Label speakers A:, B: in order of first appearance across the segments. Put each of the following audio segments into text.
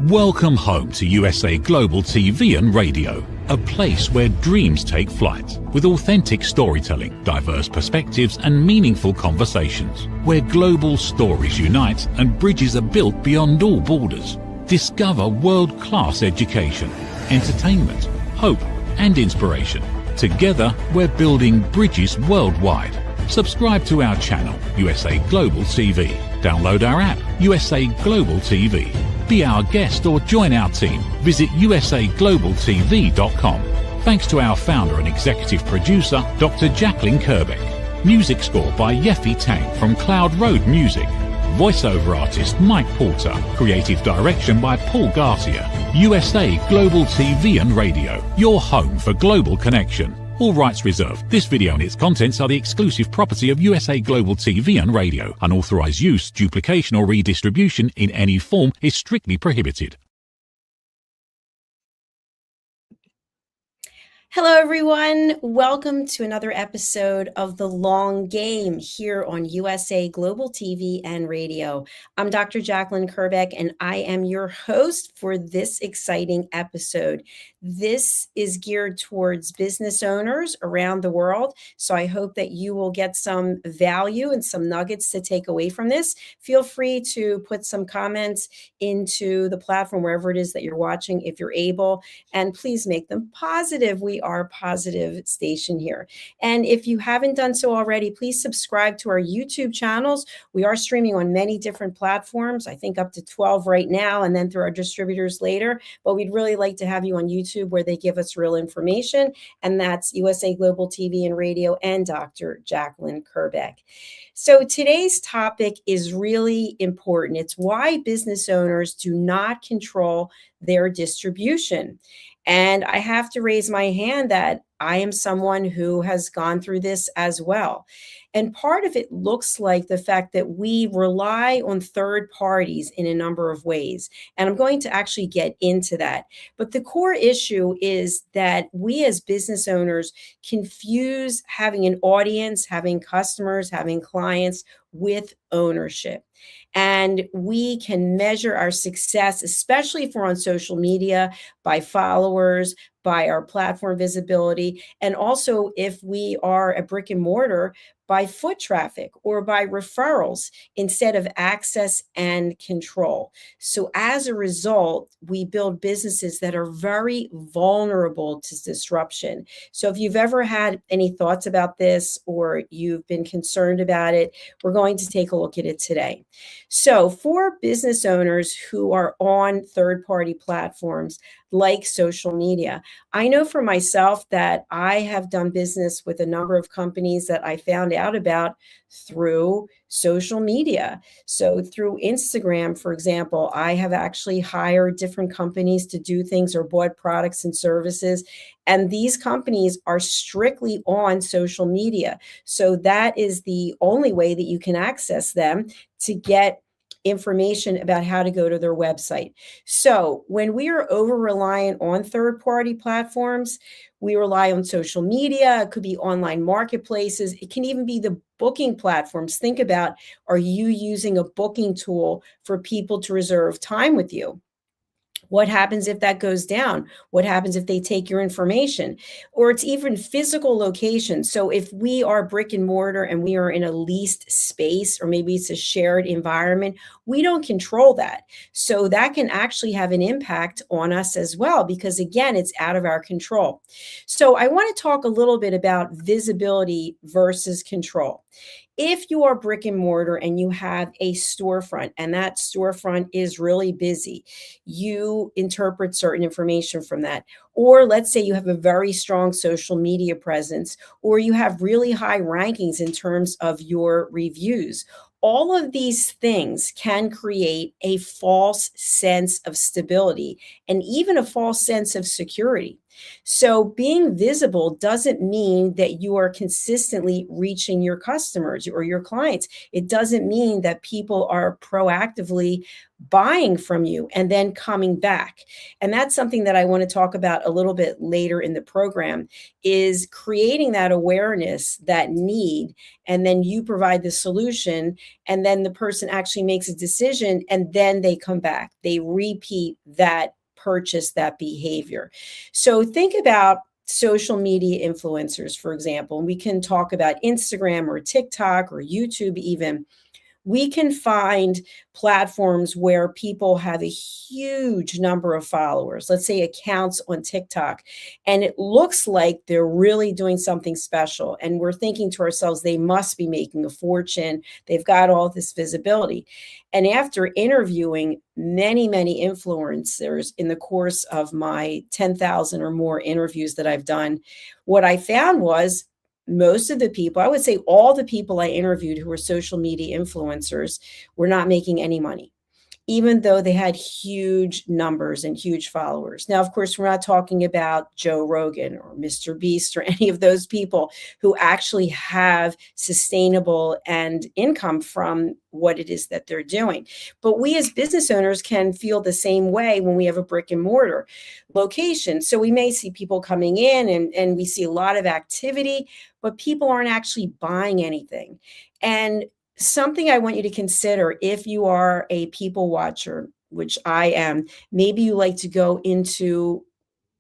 A: Welcome home to USA Global TV and Radio, a place where dreams take flight, with authentic storytelling, diverse perspectives and meaningful conversations, where global stories unite and bridges are built beyond all borders. Discover world-class education, entertainment, hope and inspiration. Together, we're building bridges worldwide. Subscribe to our channel, USA Global TV. Download our app, USA Global TV. Be our guest or join our team. Visit usaglobaltv.com. Thanks to our founder and executive producer, Dr. Jacalyn KERBECK. Music score by Yeffy Tang from Cloud Road Music. Voiceover artist Mike Porter. Creative direction by Paul Garcia. USA Global TV and Radio. Your home for global connection. All rights reserved. This video and its contents are the exclusive property of USA Global TV and Radio. Unauthorized use, duplication or redistribution in any form is strictly prohibited.
B: Hello, everyone. Welcome to another episode of The Long Game here on USA Global TV and Radio. I'm Dr. Jacalyn KERBECK, and I am your host for this exciting episode. This is geared towards business owners around the world, so I hope that you will get some value and some nuggets to take away from this. Feel free to put some comments into the platform, wherever it is that you're watching, if you're able, and please make them positive. We are a positive station here. And if you haven't done so already, please subscribe to our YouTube channels. We are streaming on many different platforms, I think up to 12 right now, and then through our distributors later. But we'd really like to have you on YouTube, where they give us real information, and that's USA Global TV and Radio and Dr. Jacalyn KERBECK. So today's topic is really important. It's why business owners do not control their distribution. And I have to raise my hand that I am someone who has gone through this as well. And part of it looks like the fact that we rely on third parties in a number of ways. And I'm going to actually get into that. But the core issue is that we as business owners confuse having an audience, having customers, having clients with ownership. And we can measure our success, especially if we're on social media, by followers, by our platform visibility, and also if we are a brick and mortar, by foot traffic or by referrals instead of access and control. So as a result, we build businesses that are very vulnerable to disruption. So if you've ever had any thoughts about this or you've been concerned about it, we're going to take a look at it today. So for business owners who are on third-party platforms like social media, I know for myself that I have done business with a number of companies that I found out about through social media. So through Instagram, for example, I have actually hired different companies to do things or bought products and services. And these companies are strictly on social media. So that is the only way that you can access them to get information about how to go to their website. So when we are over reliant on third-party platforms, we rely on social media. It could be online marketplaces. It can even be the booking platforms. Think about, are you using a booking tool for people to reserve time with you? What happens if that goes down? What happens if they take your information? Or it's even physical location. So if we are brick and mortar and we are in a leased space, or maybe it's a shared environment, we don't control that. So that can actually have an impact on us as well, because again, it's out of our control. So I want to talk a little bit about visibility versus control. If you are brick and mortar and you have a storefront and that storefront is really busy, you interpret certain information from that. Or let's say you have a very strong social media presence, or you have really high rankings in terms of your reviews. All of these things can create a false sense of stability and even a false sense of security. So being visible doesn't mean that you are consistently reaching your customers or your clients. It doesn't mean that people are proactively buying from you and then coming back. And that's something that I want to talk about a little bit later in the program, is creating that awareness, that need, and then you provide the solution, and then the person actually makes a decision, and then they come back. They repeat that purchase, that behavior. So think about social media influencers, for example, and we can talk about Instagram or TikTok or YouTube even. We can find platforms where people have a huge number of followers, let's say accounts on TikTok, and it looks like they're really doing something special. And we're thinking to ourselves, they must be making a fortune. They've got all this visibility. And after interviewing many, many influencers in the course of my 10,000 or more interviews that I've done, what I found was most of the people, I would say all the people I interviewed who were social media influencers, were not making any money, even though they had huge numbers and huge followers. Now, of course, we're not talking about Joe Rogan or Mr. Beast or any of those people who actually have sustainable and income from what it is that they're doing. But we as business owners can feel the same way when we have a brick and mortar location. So we may see people coming in and we see a lot of activity, but people aren't actually buying anything. And something I want you to consider, if you are a people watcher, which I am, maybe you like to go into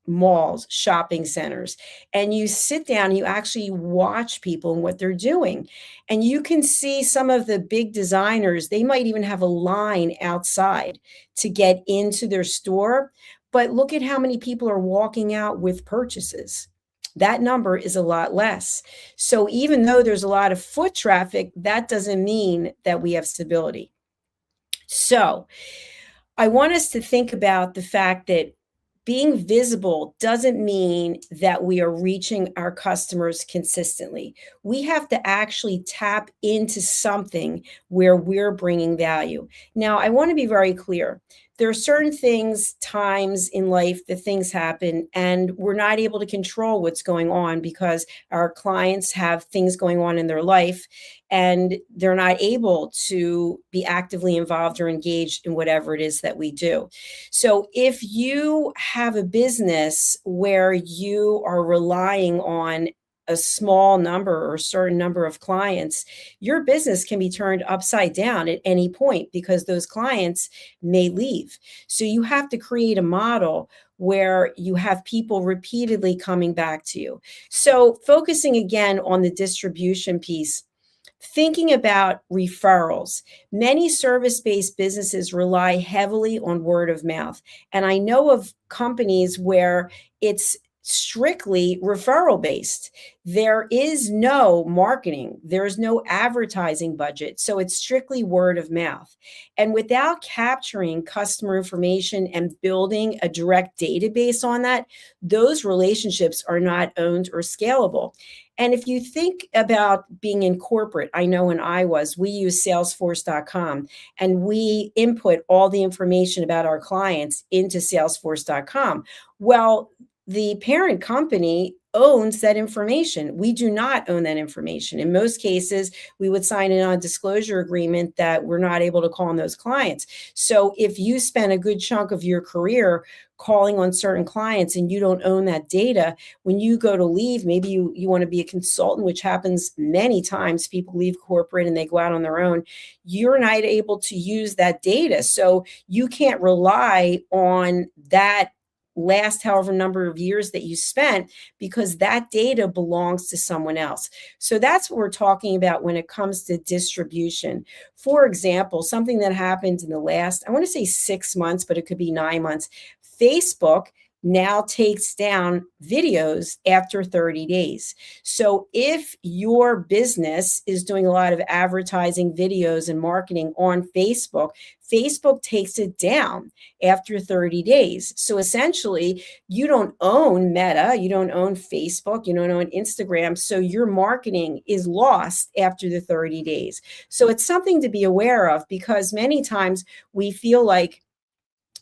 B: malls, shopping centers, and you sit down and you actually watch people and what they're doing. And you can see some of the big designers, they might even have a line outside to get into their store. But look at how many people are walking out with purchases. That number is a lot less. So even though there's a lot of foot traffic, that doesn't mean that we have stability. So I want us to think about the fact that being visible doesn't mean that we are reaching our customers consistently. We have to actually tap into something where we're bringing value. Now, I want to be very clear. There are certain things, times in life that things happen, and we're not able to control what's going on because our clients have things going on in their life and they're not able to be actively involved or engaged in whatever it is that we do. So if you have a business where you are relying on a small number or a certain number of clients, your business can be turned upside down at any point because those clients may leave. So you have to create a model where you have people repeatedly coming back to you. So focusing again on the distribution piece, thinking about referrals. Many service-based businesses rely heavily on word of mouth. And I know of companies where it's strictly referral based. There is no marketing, there's no advertising budget. So it's strictly word of mouth. And without capturing customer information and building a direct database on that, those relationships are not owned or scalable. And if you think about being in corporate, I know when I was, we use salesforce.com and we input all the information about our clients into salesforce.com. Well, the parent company owns that information. We do not own that information. In most cases, we would sign a non-disclosure agreement that we're not able to call on those clients. So if you spend a good chunk of your career calling on certain clients and you don't own that data, when you go to leave, maybe you want to be a consultant, which happens many times. People leave corporate and they go out on their own. You're not able to use that data. So you can't rely on that last however number of years that you spent, because that data belongs to someone else. So that's what we're talking about when it comes to distribution. For example, something that happened in the last, I want to say 6 months, but it could be 9 months. Facebook now takes down videos after 30 days. So if your business is doing a lot of advertising, videos, and marketing on Facebook, Facebook takes it down after 30 days. So essentially, you don't own Meta, you don't own Facebook, you don't own Instagram. So your marketing is lost after the 30 days. So it's something to be aware of, because many times we feel like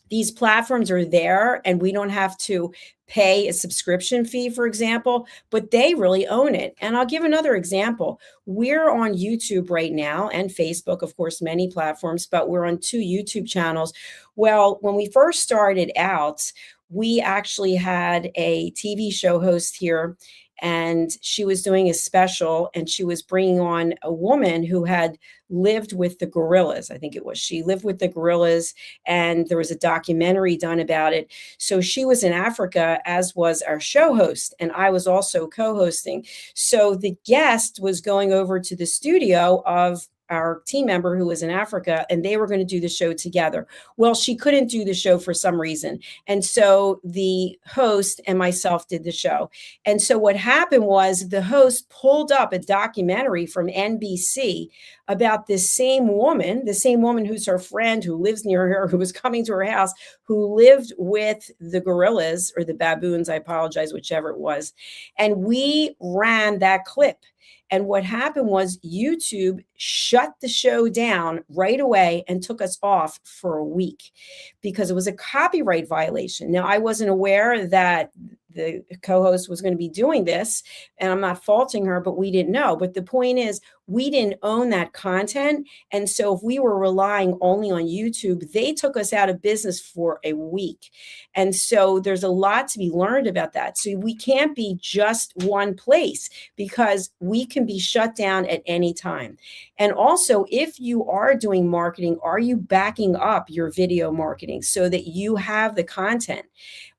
B: These platforms are there and we don't have to pay a subscription fee, for example, but they really own it. And I'll give another example. We're on YouTube right now and Facebook, of course, many platforms, but we're on 2 YouTube channels. Well, when we first started out, we actually had a TV show host here, and she was doing a special, and she was bringing on a woman who had lived with the gorillas. I think it was. She lived with the gorillas, and there was a documentary done about it. So she was in Africa, as was our show host, and I was also co-hosting. So the guest was going over to the studio of our team member who was in Africa, and they were going to do the show together. Well, she couldn't do the show for some reason. And so the host and myself did the show. And so what happened was the host pulled up a documentary from NBC about this same woman who's her friend, who lives near her, who was coming to her house, who lived with the gorillas or the baboons, I apologize, whichever it was. And we ran that clip. And what happened was YouTube shut the show down right away and took us off for a week because it was a copyright violation. Now, I wasn't aware that the co-host was going to be doing this, and I'm not faulting her, but we didn't know. But the point is, we didn't own that content. And so if we were relying only on YouTube, they took us out of business for a week. And so there's a lot to be learned about that. So we can't be just one place because we can be shut down at any time. And also, if you are doing marketing, are you backing up your video marketing so that you have the content?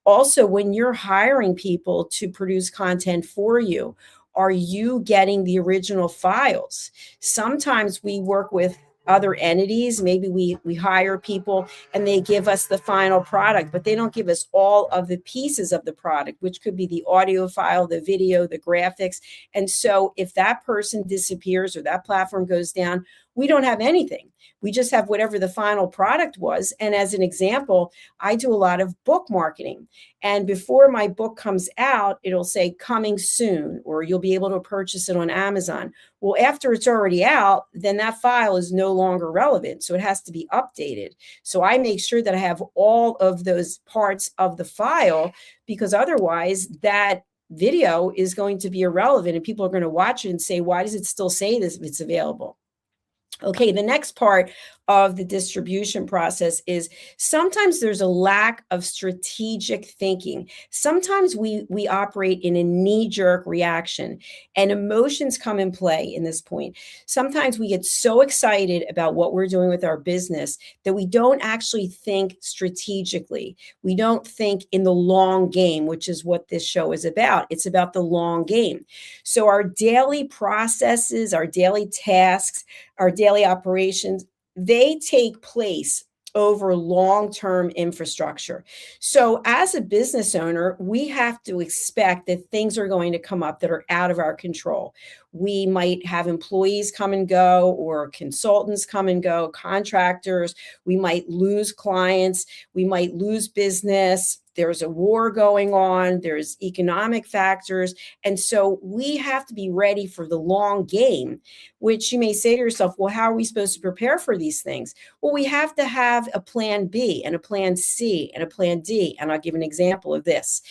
B: Also, when you're hiring people to produce content for you, are you getting the original files? Sometimes we work with other entities. Maybe we hire people and they give us the final product, but they don't give us all of the pieces of the product, which could be the audio file, the video, the graphics. And so if that person disappears or that platform goes down, we don't have anything. We just have whatever the final product was. And as an example, I do a lot of book marketing. And before my book comes out, it'll say coming soon, or you'll be able to purchase it on Amazon. Well, after it's already out, then that file is no longer relevant. So it has to be updated. So I make sure that I have all of those parts of the file, because otherwise that video is going to be irrelevant and people are going to watch it and say, why does it still say this if it's available? Okay, the next part of the distribution process is sometimes there's a lack of strategic thinking. Sometimes we operate in a knee-jerk reaction, and emotions come in play in this point. Sometimes we get so excited about what we're doing with our business that we don't actually think strategically. We don't think in the long game, which is what this show is about. It's about the long game. So our daily processes, our daily tasks, our daily operations, they take place over long-term infrastructure. So as a business owner, we have to expect that things are going to come up that are out of our control. We might have employees come and go, or consultants come and go, contractors. We might lose clients. We might lose business. There's a war going on. There's economic factors. And so we have to be ready for the long game, which you may say to yourself, well, how are we supposed to prepare for these things? Well, we have to have a plan B and a plan C and a plan D. And I'll give an example of this.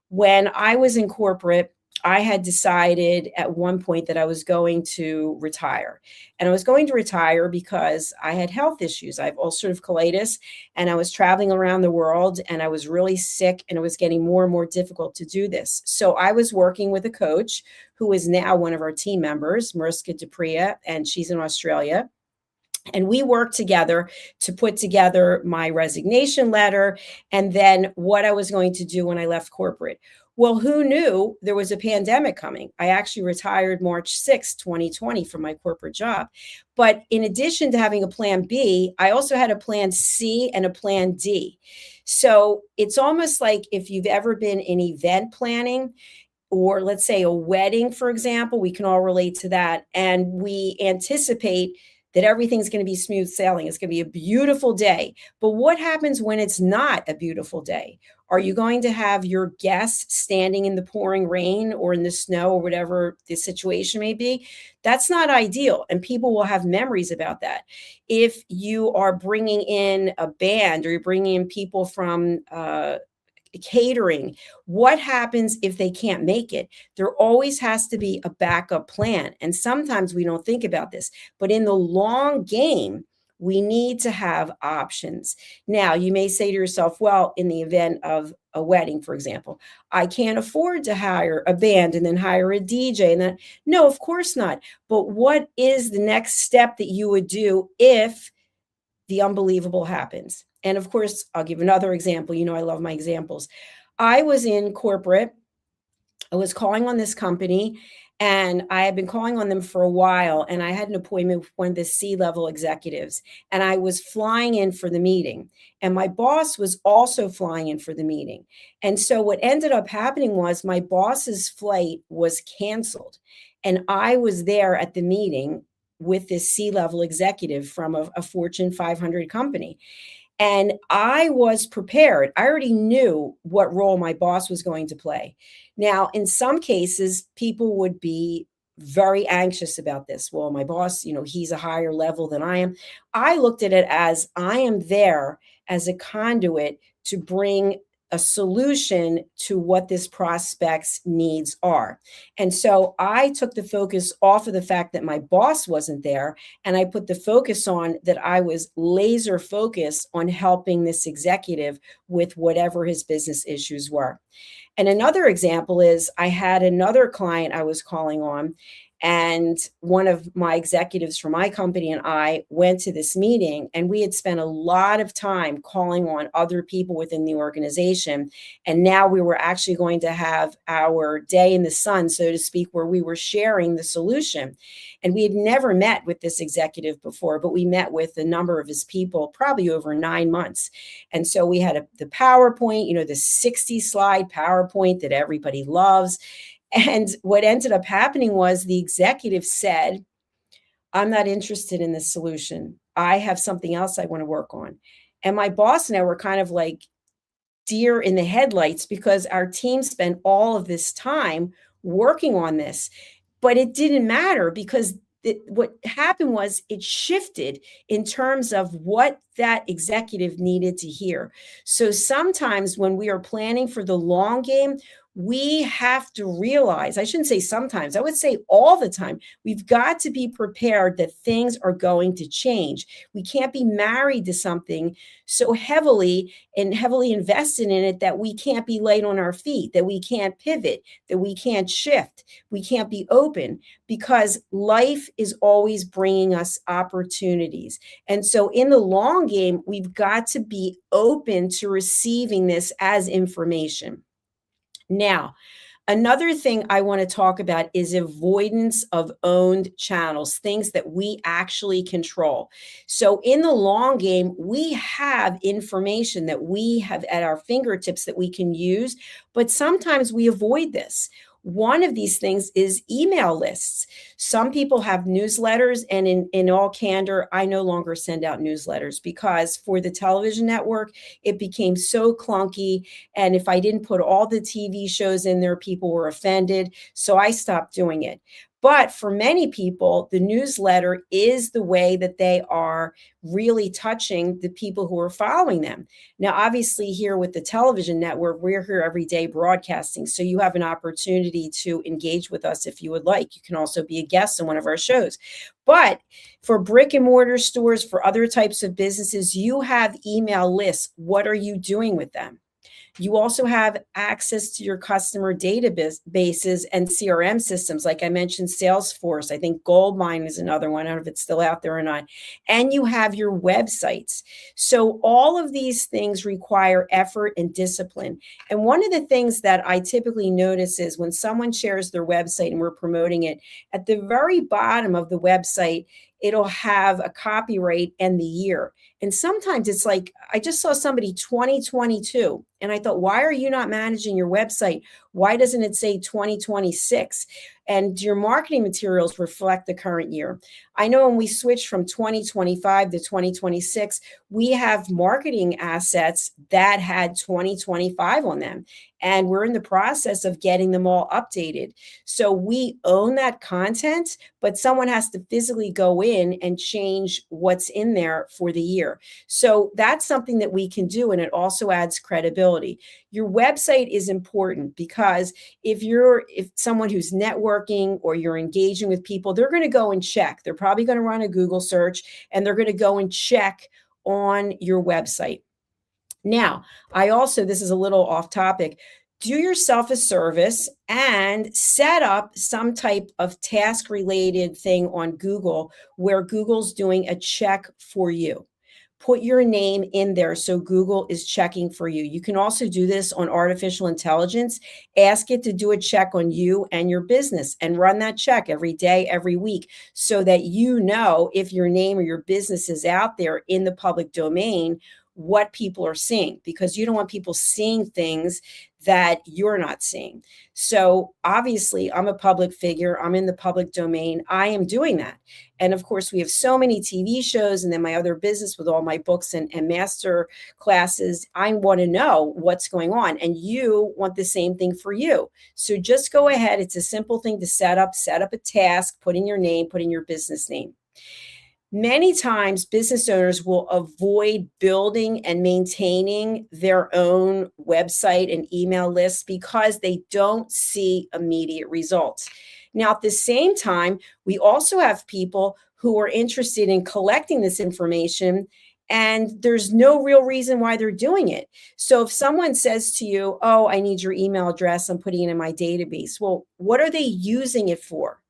B: When I was in corporate, I had decided at one point that I was going to retire. And I was going to retire because I had health issues. I have ulcerative colitis, and I was traveling around the world, and I was really sick, and it was getting more and more difficult to do this. So I was working with a coach who is now one of our team members, Mariska Dupria, and she's in Australia. And we worked together to put together my resignation letter and then what I was going to do when I left corporate. Well, who knew there was a pandemic coming? I actually retired March 6, 2020 from my corporate job. But in addition to having a plan B, I also had a plan C and a plan D. So it's almost like if you've ever been in event planning, or let's say a wedding, for example, we can all relate to that. And we anticipate that everything's going to be smooth sailing. It's going to be a beautiful day. But what happens when it's not a beautiful day? Are you going to have your guests standing in the pouring rain or in the snow or whatever the situation may be? That's not ideal. And people will have memories about that. If you are bringing in a band or you're bringing in people from catering, what happens if they can't make it? There always has to be a backup plan. And sometimes we don't think about this, but in the long game, we need to have options. Now, you may say to yourself, well, in the event of a wedding, for example, I can't afford to hire a band and then hire a DJ. And then, no, of course not. But what is the next step that you would do if the unbelievable happens? And of course, I'll give another example. You know, I love my examples. I was in corporate. I was calling on this company, and I had been calling on them for a while, and I had an appointment with one of the C-level executives, and I was flying in for the meeting, and my boss was also flying in for the meeting. And so what ended up happening was my boss's flight was canceled, and I was there at the meeting with this C-level executive from a Fortune 500 company. And I was prepared. I already knew what role my boss was going to play. Now, in some cases, people would be very anxious about this. Well, my boss, he's a higher level than I am. I looked at it as I am there as a conduit to bring a solution to what this prospect's needs are. And so I took the focus off of the fact that my boss wasn't there, and I put the focus on that I was laser focused on helping this executive with whatever his business issues were. And another example is I had another client I was calling on, and one of my executives from my company and I went to this meeting, and we had spent a lot of time calling on other people within the organization. And now we were actually going to have our day in the sun, so to speak, where we were sharing the solution. And we had never met with this executive before, but we met with a number of his people, probably over 9 months. And so we had the PowerPoint, the 60 slide PowerPoint that everybody loves. And what ended up happening was the executive said, I'm not interested in this solution. I have something else I want to work on. And my boss and I were kind of like deer in the headlights because our team spent all of this time working on this. But it didn't matter because what happened was it shifted in terms of what that executive needed to hear. So sometimes when we are planning for the long game, we have to realize, I shouldn't say sometimes, I would say all the time, we've got to be prepared that things are going to change. We can't be married to something so heavily and heavily invested in it that we can't be light on our feet, that we can't pivot, that we can't shift, we can't be open, because life is always bringing us opportunities. And so in the long game, we've got to be open to receiving this as information. Now, another thing I want to talk about is avoidance of owned channels, things that we actually control. So in the long game, we have information that we have at our fingertips that we can use, but sometimes we avoid this. One of these things is email lists. Some people have newsletters, and in all candor, I no longer send out newsletters because for the television network, it became so clunky. And if I didn't put all the TV shows in there, people were offended. So I stopped doing it. But for many people, the newsletter is the way that they are really touching the people who are following them. Now, obviously, here with the television network, we're here every day broadcasting. So you have an opportunity to engage with us if you would like. You can also be a guest on one of our shows. But for brick and mortar stores, for other types of businesses, you have email lists. What are you doing with them? You also have access to your customer databases and CRM systems. Like I mentioned, Salesforce. I think Goldmine is another one. I don't know if it's still out there or not. And you have your websites. So all of these things require effort and discipline. And one of the things that I typically notice is when someone shares their website and we're promoting it, at the very bottom of the website, it'll have a copyright and the year. And sometimes it's like, I just saw somebody 2022, and I thought, why are you not managing your website? Why doesn't it say 2026? And your marketing materials reflect the current year. I know when we switched from 2025 to 2026, we have marketing assets that had 2025 on them. And we're in the process of getting them all updated. So we own that content, but someone has to physically go in and change what's in there for the year. So that's something that we can do. And it also adds credibility. Your website is important because if someone who's networking or you're engaging with people, they're going to go and check. They're probably going to run a Google search and they're going to go and check on your website. Now, this is a little off topic, do yourself a service and set up some type of task related thing on Google where Google's doing a check for you. Put your name in there so Google is checking for you. You can also do this on artificial intelligence. Ask it to do a check on you and your business and run that check every day, every week, so that you know if your name or your business is out there in the public domain, what people are seeing, because you don't want people seeing things that you're not seeing. So obviously, I'm a public figure. I'm in the public domain. I am doing that. And of course, we have so many TV shows and then my other business with all my books and master classes. I want to know what's going on. And you want the same thing for you. So just go ahead. It's a simple thing to set up a task, put in your name, put in your business name. Many times business owners will avoid building and maintaining their own website and email lists because they don't see immediate results. Now, at the same time, we also have people who are interested in collecting this information and there's no real reason why they're doing it. So if someone says to you, oh, I need your email address, I'm putting it in my database. Well, what are they using it for?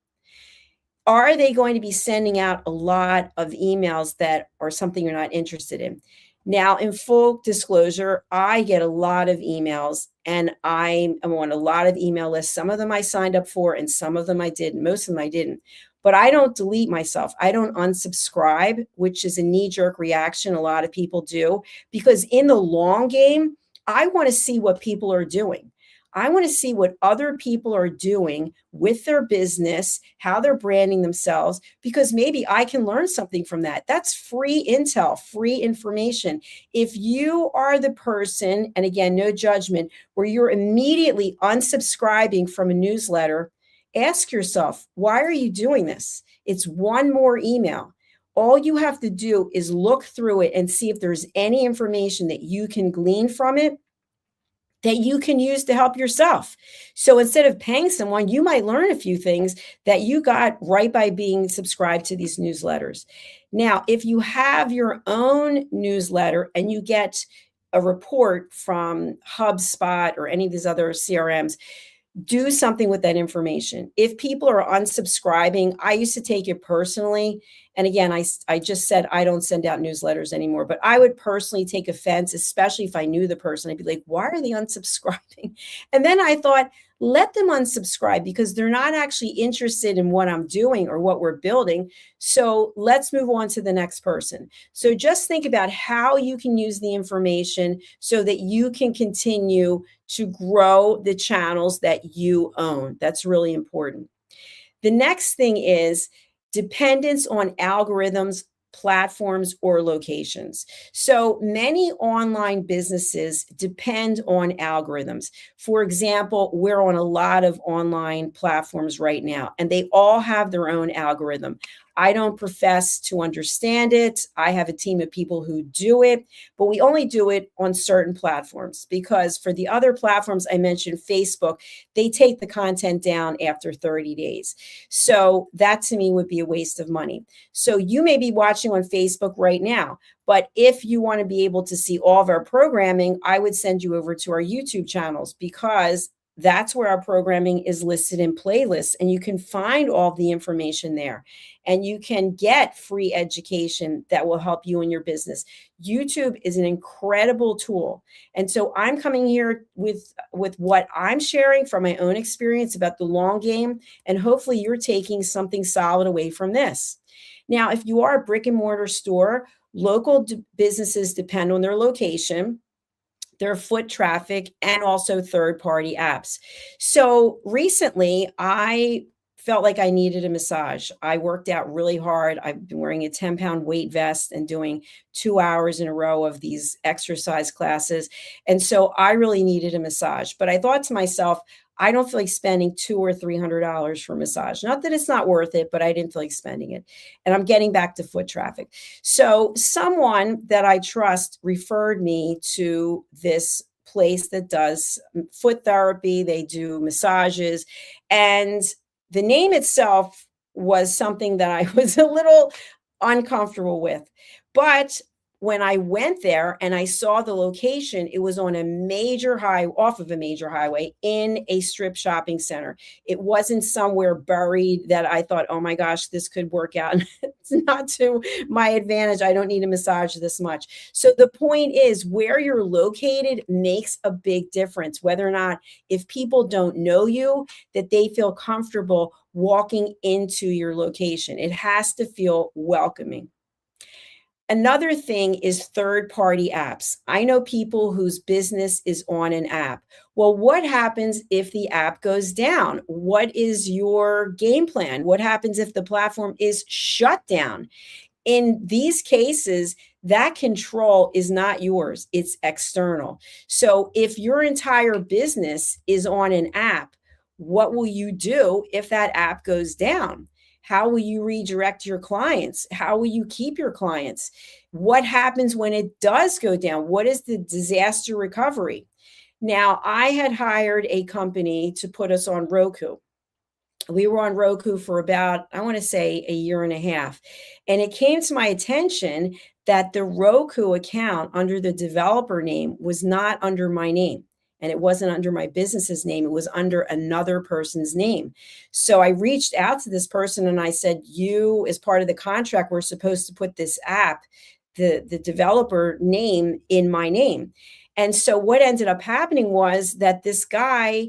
B: Are they going to be sending out a lot of emails that are something you're not interested in? Now, in full disclosure, I get a lot of emails and I'm on a lot of email lists. Some of them I signed up for and some of them I didn't. Most of them I didn't. But I don't delete myself. I don't unsubscribe, which is a knee-jerk reaction a lot of people do, because in the long game, I want to see what people are doing. I want to see what other people are doing with their business, how they're branding themselves, because maybe I can learn something from that. That's free intel, free information. If you are the person, and again, no judgment, where you're immediately unsubscribing from a newsletter, ask yourself, why are you doing this? It's one more email. All you have to do is look through it and see if there's any information that you can glean from it that you can use to help yourself. So instead of paying someone, you might learn a few things that you got right by being subscribed to these newsletters. Now, if you have your own newsletter and you get a report from HubSpot or any of these other CRMs, do something with that information. If people are unsubscribing, I used to take it personally. And again, I just said I don't send out newsletters anymore, but I would personally take offense, especially if I knew the person. I'd be like, why are they unsubscribing? And then I thought, let them unsubscribe because they're not actually interested in what I'm doing or what we're building. So let's move on to the next person. So just think about how you can use the information so that you can continue to grow the channels that you own. That's really important. The next thing is dependence on algorithms, platforms, or locations. So many online businesses depend on algorithms. For example, we're on a lot of online platforms right now, and they all have their own algorithm. I don't profess to understand it. I have a team of people who do it, but we only do it on certain platforms because for the other platforms I mentioned, Facebook, they take the content down after 30 days. So that to me would be a waste of money. So you may be watching on Facebook right now, but if you want to be able to see all of our programming, I would send you over to our YouTube channels because that's where our programming is listed in playlists and you can find all the information there and you can get free education that will help you in your business. YouTube is an incredible tool. And so I'm coming here with what I'm sharing from my own experience about the long game, and hopefully you're taking something solid away from this. Now, if you are a brick and mortar store, local businesses depend on their location. their foot traffic, and also third-party apps. So recently, I felt like I needed a massage. I worked out really hard. I've been wearing a 10-pound weight vest and doing 2 hours in a row of these exercise classes. And so I really needed a massage. But I thought to myself, I don't feel like spending $200 or $300 for a massage. Not that it's not worth it, but I didn't feel like spending it. And I'm getting back to foot traffic. So someone that I trust referred me to this place that does foot therapy. They do massages. And the name itself was something that I was a little uncomfortable with. But when I went there and I saw the location, it was on a major off of a major highway in a strip shopping center. It wasn't somewhere buried that I thought, oh my gosh, this could work out. It's not to my advantage. I don't need a massage this much. So the point is, where you're located makes a big difference, whether or not, if people don't know you, that they feel comfortable walking into your location. It has to feel welcoming. Another thing is third-party apps. I know people whose business is on an app. Well, what happens if the app goes down? What is your game plan? What happens if the platform is shut down? In these cases, that control is not yours, it's external. So if your entire business is on an app, what will you do if that app goes down? How will you redirect your clients? How will you keep your clients? What happens when it does go down? What is the disaster recovery? Now, I had hired a company to put us on Roku. We were on Roku for about, I want to say, a year and a half. And it came to my attention that the Roku account under the developer name was not under my name. And it wasn't under my business's name. It was under another person's name. So I reached out to this person and I said, you, as part of the contract, we're supposed to put this app, the developer name, in my name. And so what ended up happening was that this guy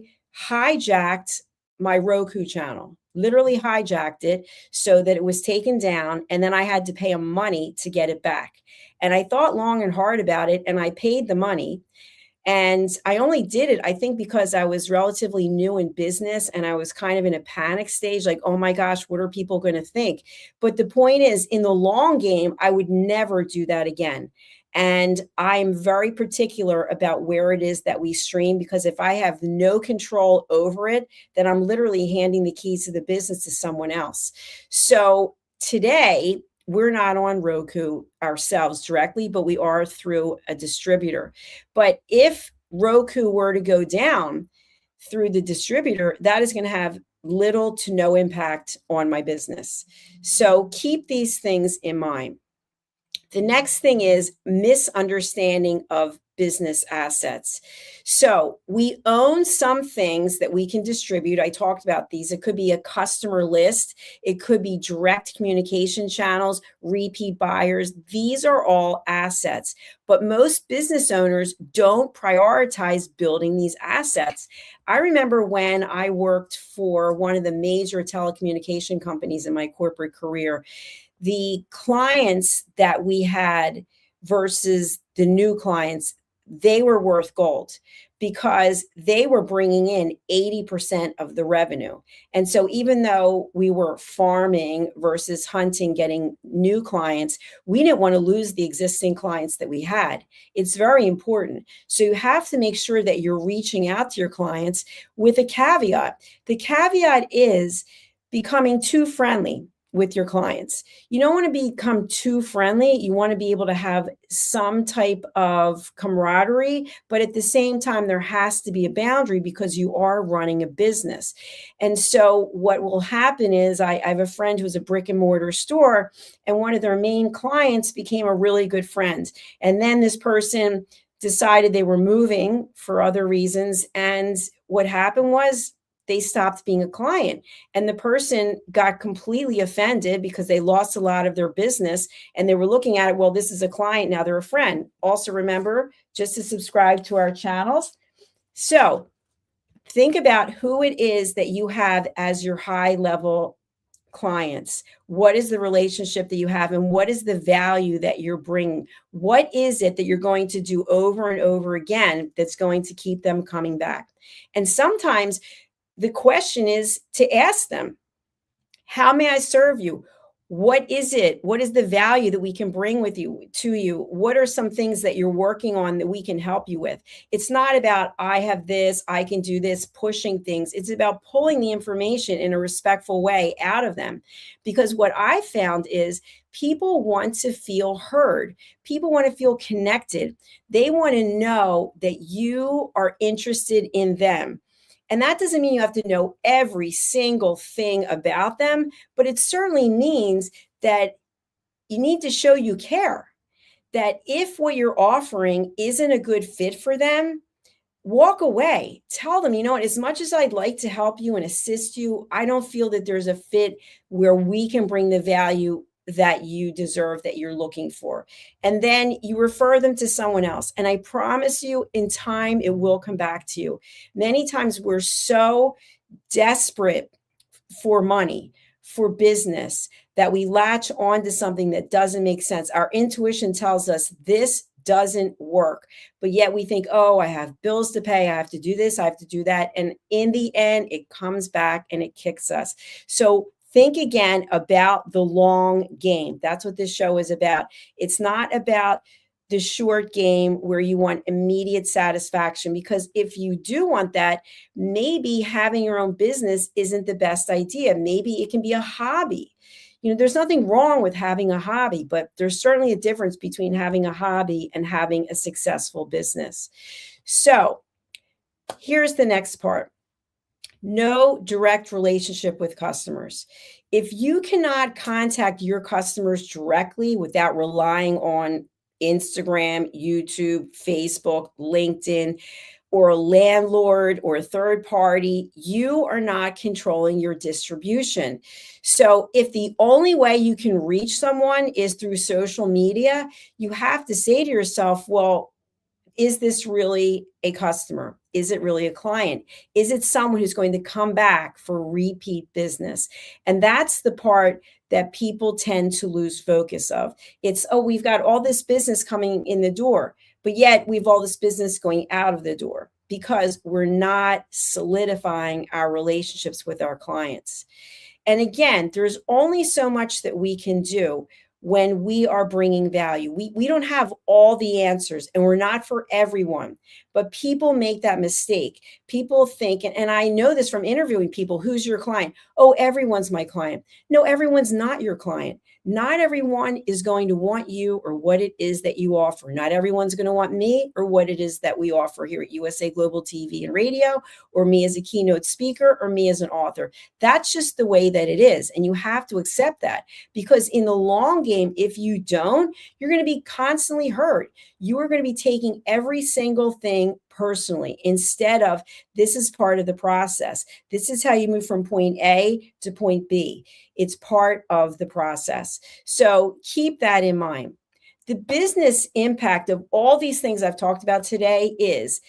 B: hijacked my Roku channel, literally hijacked it so that it was taken down. And then I had to pay him money to get it back. And I thought long and hard about it, and I paid the money. And I only did it, I think, because I was relatively new in business and I was kind of in a panic stage, like, oh my gosh, what are people going to think? But the point is, in the long game, I would never do that again. And I'm very particular about where it is that we stream, because if I have no control over it, then I'm literally handing the keys to the business to someone else. So today, we're not on Roku ourselves directly, but we are through a distributor. But if Roku were to go down through the distributor, that is going to have little to no impact on my business. So keep these things in mind. The next thing is misunderstanding of business assets. So we own some things that we can distribute. I talked about these. It could be a customer list. It could be direct communication channels, repeat buyers. These are all assets. But most business owners don't prioritize building these assets. I remember when I worked for one of the major telecommunication companies in my corporate career, the clients that we had versus the new clients, they were worth gold because they were bringing in 80% of the revenue. And so even though we were farming versus hunting, getting new clients, we didn't want to lose the existing clients that we had. It's very important. So you have to make sure that you're reaching out to your clients with a caveat. The caveat is becoming too friendly with your clients. You don't want to become too friendly. You want to be able to have some type of camaraderie, but at the same time, there has to be a boundary because you are running a business. And so what will happen is I have a friend who's a brick and mortar store, and one of their main clients became a really good friend. And then this person decided they were moving for other reasons. And what happened was, they stopped being a client, and the person got completely offended because they lost a lot of their business, and they were looking at it, well, this is a client, now they're a friend. Also remember just to subscribe to our channels. So think about who it is that you have as your high level clients? What is the relationship that you have, and what is the value that you're bringing? What is it that you're going to do over and over again that's going to keep them coming back? And sometimes the question is to ask them, how may I serve you? What is it? What is the value that we can bring with you to you? What are some things that you're working on that we can help you with? It's not about I have this, I can do this, pushing things. It's about pulling the information in a respectful way out of them. Because what I found is people want to feel heard. People want to feel connected. They want to know that you are interested in them. And that doesn't mean you have to know every single thing about them, but it certainly means that you need to show you care. That if what you're offering isn't a good fit for them, walk away. Tell them, you know what, as much as I'd like to help you and assist you, I don't feel that there's a fit where we can bring the value that you deserve, that you're looking for. And then you refer them to someone else. And I promise you, in time, it will come back to you. Many times we're so desperate for money, for business, that we latch onto something that doesn't make sense. Our intuition tells us this doesn't work, but yet we think, oh, I have bills to pay, I have to do this, I have to do that. And in the end, it comes back and it kicks us. So think again about the long game. That's what this show is about. It's not about the short game where you want immediate satisfaction, because if you do want that, maybe having your own business isn't the best idea. Maybe it can be a hobby. You know, there's nothing wrong with having a hobby, but there's certainly a difference between having a hobby and having a successful business. So here's the next part. No direct relationship with customers. If you cannot contact your customers directly without relying on Instagram, YouTube, Facebook, LinkedIn, or a landlord or a third party, you are not controlling your distribution. So if the only way you can reach someone is through social media, you have to say to yourself, well, is this really a customer? Is it really a client? Is it someone who's going to come back for repeat business? And that's the part that people tend to lose focus of. It's, oh, we've got all this business coming in the door, but yet we've all this business going out of the door because we're not solidifying our relationships with our clients. And again, there's only so much that we can do when we are bringing value. We don't have all the answers, and we're not for everyone, but people make that mistake. People think, and I know this from interviewing people, who's your client? Oh, everyone's my client. No, everyone's not your client. Not everyone is going to want you or what it is that you offer. Not everyone's going to want me or what it is that we offer here at USA Global TV and Radio, or me as a keynote speaker, or me as an author. That's just the way that it is. And you have to accept that, because in the long game, if you don't, you're going to be constantly hurt. You are going to be taking every single thing personally, instead of this is part of the process. This is how you move from point A to point B. It's part of the process. So keep that in mind. The business impact of all these things I've talked about today is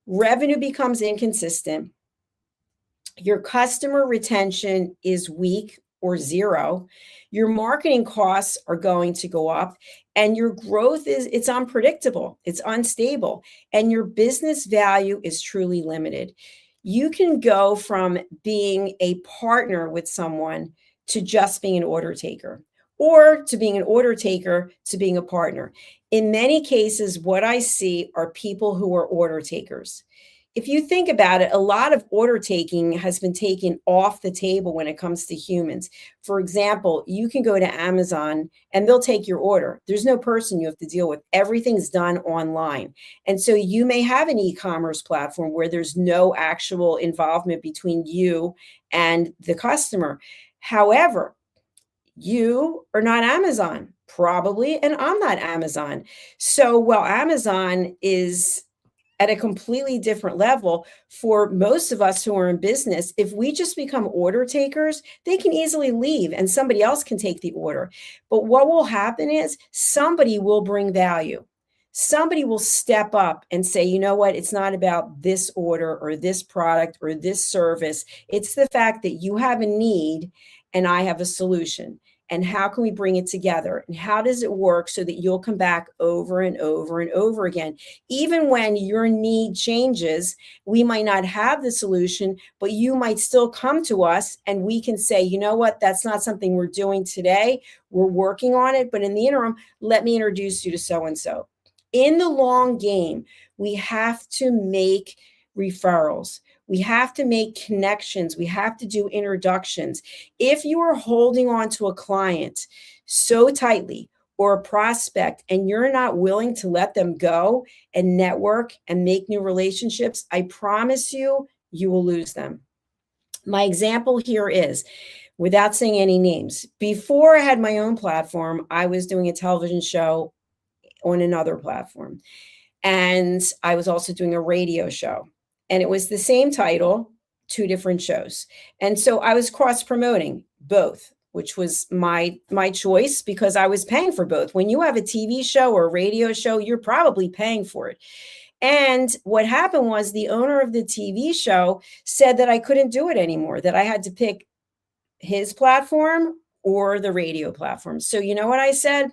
B: revenue becomes inconsistent. Your customer retention is weak or zero. Your marketing costs are going to go up, and your growth it's unpredictable, it's unstable, and your business value is truly limited. You can go from being a partner with someone to just being an order taker, or to being an order taker to being a partner. In many cases, what I see are people who are order takers. If you think about it, a lot of order taking has been taken off the table when it comes to humans. For example, you can go to Amazon and they'll take your order. There's no person you have to deal with. Everything's done online. And so you may have an e-commerce platform where there's no actual involvement between you and the customer. However, you are not Amazon, probably, and I'm not Amazon. So while Amazon is at a completely different level, for most of us who are in business, if we just become order takers, they can easily leave and somebody else can take the order. But what will happen is somebody will bring value. Somebody will step up and say, you know what, it's not about this order or this product or this service. It's the fact that you have a need and I have a solution. And how can we bring it together? And how does it work so that you'll come back over and over and over again? Even when your need changes, we might not have the solution, but you might still come to us and we can say, you know what, that's not something we're doing today. We're working on it. But in the interim, let me introduce you to so-and-so. In the long game, we have to make referrals. We have to make connections. We have to do introductions. If you are holding on to a client so tightly or a prospect and you're not willing to let them go and network and make new relationships, I promise you, you will lose them. My example here is, without saying any names, before I had my own platform, I was doing a television show on another platform. And I was also doing a radio show. And it was the same title, two different shows. And so I was cross promoting both, which was my choice because I was paying for both. When you have a TV show or a radio show, you're probably paying for it. And what happened was the owner of the TV show said that I couldn't do it anymore, that I had to pick his platform or the radio platform. So you know what I said?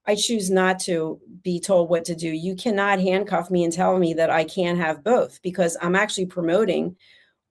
B: I choose not to be told what to do. You cannot handcuff me and tell me that I can't have both because I'm actually promoting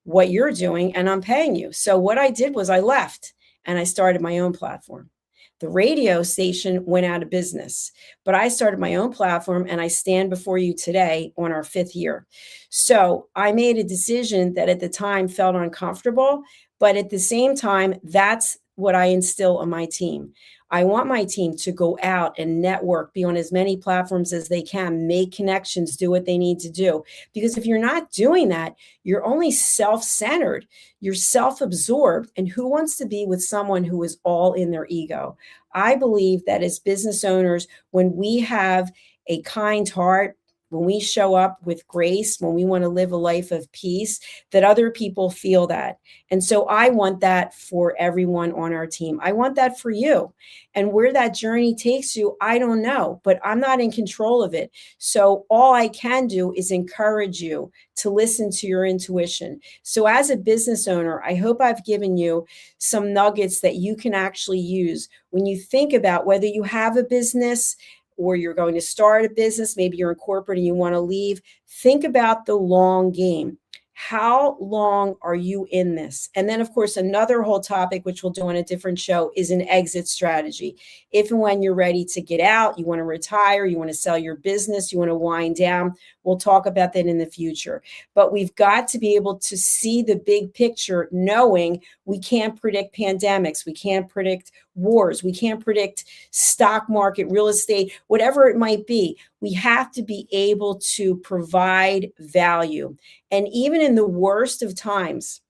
B: what you're doing and I'm paying you. So what I did was I left and I started my own platform. The radio station went out of business, but I started my own platform and I stand before you today on our 5th year. So I made a decision that at the time felt uncomfortable, but at the same time, that's what I instill on my team. I want my team to go out and network, be on as many platforms as they can, make connections, do what they need to do. Because if you're not doing that, you're only self-centered, you're self-absorbed. And who wants to be with someone who is all in their ego? I believe that as business owners, when we have a kind heart, when we show up with grace, when we want to live a life of peace, that other people feel that. And so I want that for everyone on our team. I want that for you. And where that journey takes you, I don't know, but I'm not in control of it. So all I can do is encourage you to listen to your intuition. So as a business owner, I hope I've given you some nuggets that you can actually use when you think about whether you have a business or you're going to start a business, maybe you're in corporate and you want to leave. Think about the long game. How long are you in this? And then, of course, another whole topic, which we'll do on a different show, is an exit strategy. If and when you're ready to get out, you want to retire, you want to sell your business, you want to wind down, we'll talk about that in the future. But we've got to be able to see the big picture, knowing we can't predict pandemics, we can't predict wars, we can't predict stock market, real estate, whatever it might be. We have to be able to provide value. And even in the worst of times,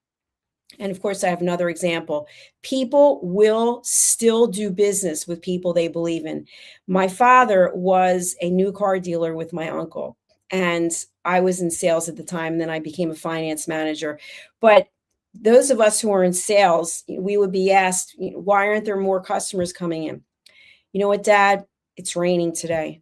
B: and of course, I have another example, people will still do business with people they believe in. My father was a new car dealer with my uncle, and I was in sales at the time, and then I became a finance manager. But those of us who are in sales, we would be asked, why aren't there more customers coming in? You know what, Dad? It's raining today.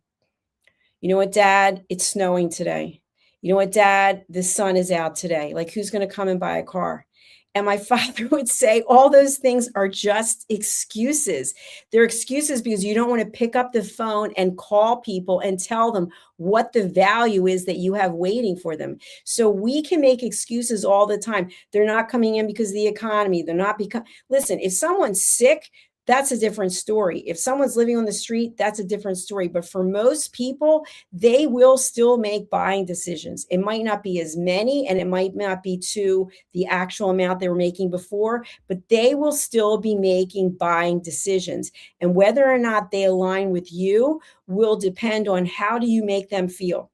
B: You know what, Dad? It's snowing today. You know what, Dad? The sun is out today. Like, who's going to come and buy a car? And my father would say, all those things are just excuses. They're excuses because you don't want to pick up the phone and call people and tell them what the value is that you have waiting for them. So we can make excuses all the time. They're not coming in because of the economy. They're not listen, if someone's sick, that's a different story. If someone's living on the street, that's a different story. But for most people, they will still make buying decisions. It might not be as many, and it might not be to the actual amount they were making before, but they will still be making buying decisions. And whether or not they align with you will depend on how do you make them feel.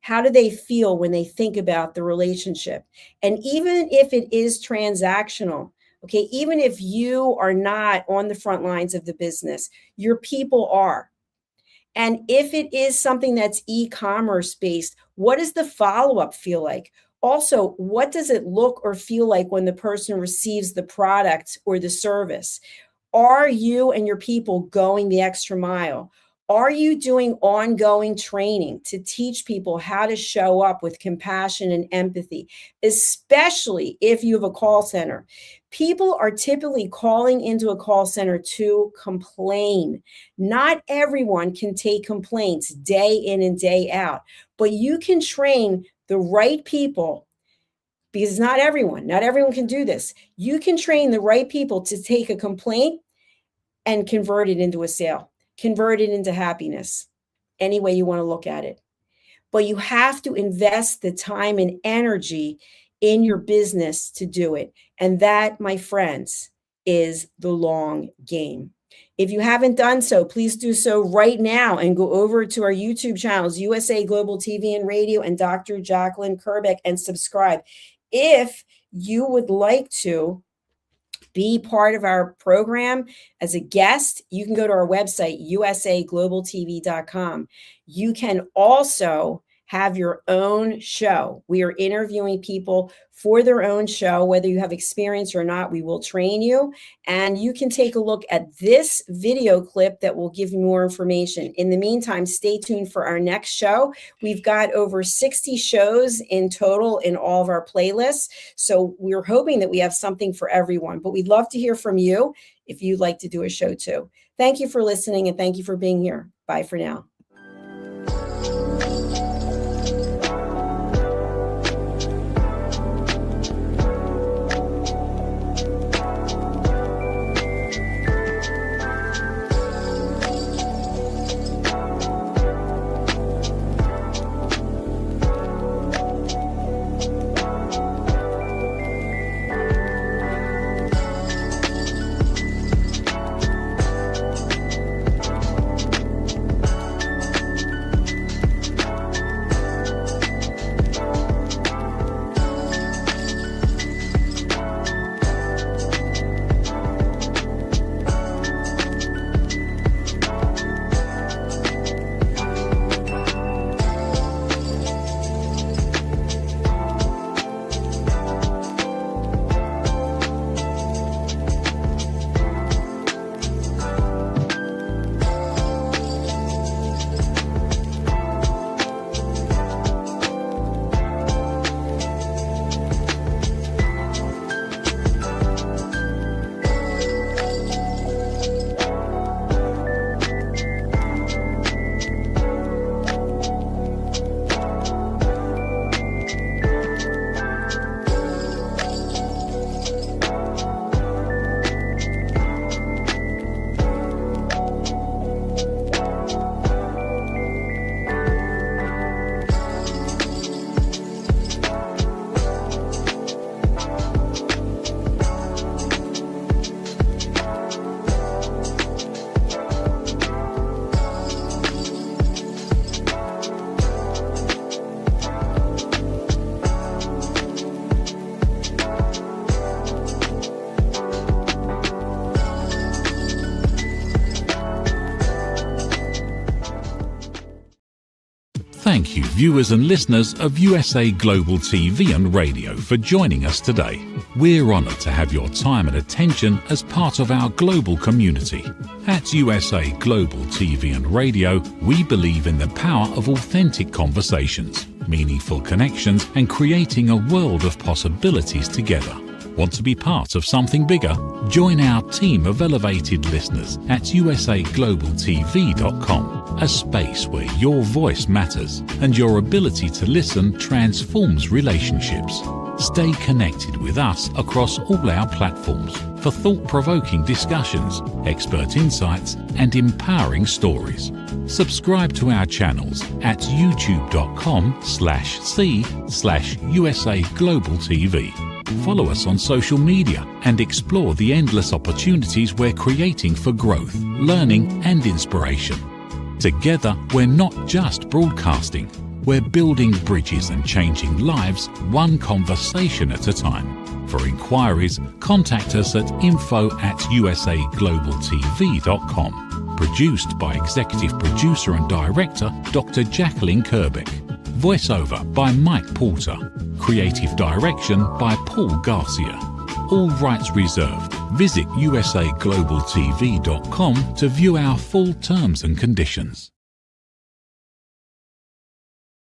B: How do they feel when they think about the relationship? And even if it is transactional, okay, even if you are not on the front lines of the business, your people are. And if it is something that's e-commerce based, what does the follow-up feel like? Also, what does it look or feel like when the person receives the product or the service? Are you and your people going the extra mile? Are you doing ongoing training to teach people how to show up with compassion and empathy, especially if you have a call center? People are typically calling into a call center to complain. Not everyone can take complaints day in and day out, but you can train the right people, because not everyone can do this. You can train the right people to take a complaint and convert it into a sale, convert it into happiness, any way you want to look at it. But you have to invest the time and energy in your business to do it. And that, my friends, is the long game. If you haven't done so, please do so right now and go over to our YouTube channels, USA Global TV and Radio and Dr. Jacalyn KERBECK, and subscribe. If you would like to be part of our program as a guest, you can go to our website, usaglobaltv.com. You can also have your own show. We are interviewing people for their own show. Whether you have experience or not, we will train you. And you can take a look at this video clip that will give you more information. In the meantime, stay tuned for our next show. We've got over 60 shows in total in all of our playlists. So we're hoping that we have something for everyone. But we'd love to hear from you if you'd like to do a show too. Thank you for listening, and thank you for being here. Bye for now.
A: Thank you, viewers and listeners of USA Global TV and Radio, for joining us today. We're honoured to have your time and attention as part of our global community. At USA Global TV and Radio, we believe in the power of authentic conversations, meaningful connections, and creating a world of possibilities together. Want to be part of something bigger? Join our team of elevated listeners at usaglobaltv.com, a space where your voice matters and your ability to listen transforms relationships. Stay connected with us across all our platforms for thought-provoking discussions, expert insights, and empowering stories. Subscribe to our channels at youtube.com/c/USA-Global-TV. Follow us on social media and explore the endless opportunities we're creating for growth, learning, and inspiration. Together, we're not just broadcasting, we're building bridges and changing lives one conversation at a time. For inquiries, contact us at info@usaglobaltv.com. Produced by Executive Producer and Director Dr. Jacalyn KERBECK. Voiceover by Mike Porter. Creative direction by Paul Garcia. All rights reserved. Visit usaglobaltv.com to view our full terms and conditions.